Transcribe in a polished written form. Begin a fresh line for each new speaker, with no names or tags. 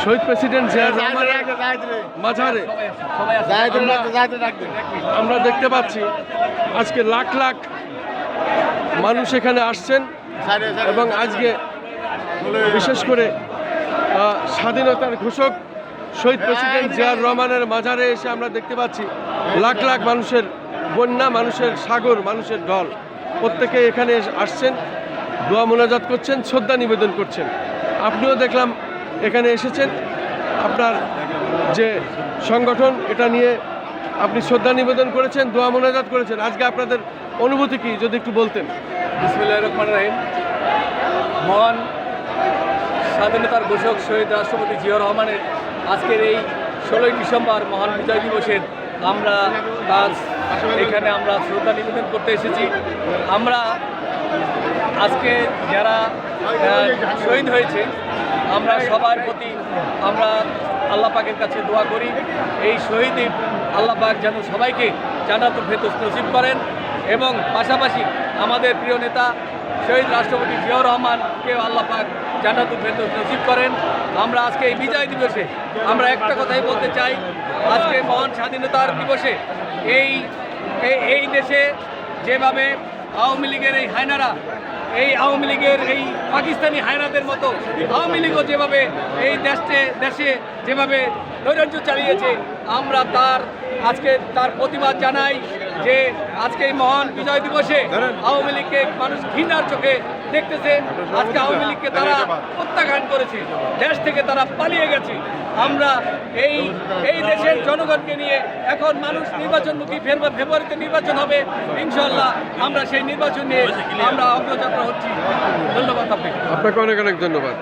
শহীদ president Zia রহমানের মাঝারে আমরা দেখতে পাচ্ছি আজকে লাখ লাখ মানুষ এখানে আসছেন এবং আজকে বিশেষ করে স্বাধীনতার ঘোষক শহীদ প্রেসিডেন্ট জিয়াউর রহমানের মাজারে এসে আমরা দেখতে পাচ্ছি লাখ লাখ মানুষের বন্যা, মানুষের সাগর, মানুষের ঢল। প্রত্যেকে এখানে আসছেন, দোয়া মোনাজাত করছেন, শ্রদ্ধা নিবেদন করছেন। আপনিও দেখলাম এখানে এসেছেন, আপনার যে সংগঠন এটা নিয়ে আপনি শ্রদ্ধা নিবেদন করেছেন, দোয়া মোনাজাত করেছেন। আজকে আপনাদের অনুভূতি কি যদি একটু বলতেন?
বিসমিল্লাহির রহমানির রহিম। মহান স্বাধীনতার ঘোষক শহীদ রাষ্ট্রপতি জিয়াউর রহমানের আজকের এই 16ই ডিসেম্বর মহান বিজয় দিবসের আমরা এখানে আমরা শ্রদ্ধা নিবেদন করতে এসেছি। আমরা আজকে যারা শহীদ হয়েছে আমরা সবার প্রতি আমরা আল্লাহ পাকের কাছে দোয়া করি এই শহীদের আল্লাহ পাক যেন সবাইকে জান্নাতুল ফেরদৌস নসিব করেন এবং পাশাপাশি আমাদের প্রিয় নেতা শহীদ রাষ্ট্রপতি জিয়াউর রহমানকেও আল্লাহ পাক জান্নাতুল ফেরদৌস নসিব করেন। আমরা আজকে এই বিজয় দিবসে আমরা একটা কথাই বলতে চাই, আজকে মহান স্বাধীনতার দিবসে এই দেশে যেভাবে আওয়ামী লীগের এই হায়নারা, এই আওয়ামী লীগের এই পাকিস্তানি হায়নাদের মতো আওয়ামী লীগও যেভাবে এই দেশে যেভাবে নৈরাজ্য চালিয়েছে, আমরা আজকে তার প্রতিবাদ জানাই যে আজকে এই মহান বিজয় দিবসে আওয়ামী লীগকে মানুষ ঘৃণার চোখে দেখতেছে। আজকে আওয়ামী লীগকে তারা প্রত্যাখ্যান করেছে, দেশ থেকে তারা পালিয়ে গেছে। আমরা এই দেশের জনগণকে নিয়ে এখন মানুষ নির্বাচনমুখী, ফেব্রুয়ারিতে নির্বাচন হবে ইনশাআল্লাহ। আমরা সেই নির্বাচন নিয়ে আমরা অগ্রযাত্রা হচ্ছি। ধন্যবাদ আপনাকে।
আপনাকে অনেক অনেক ধন্যবাদ।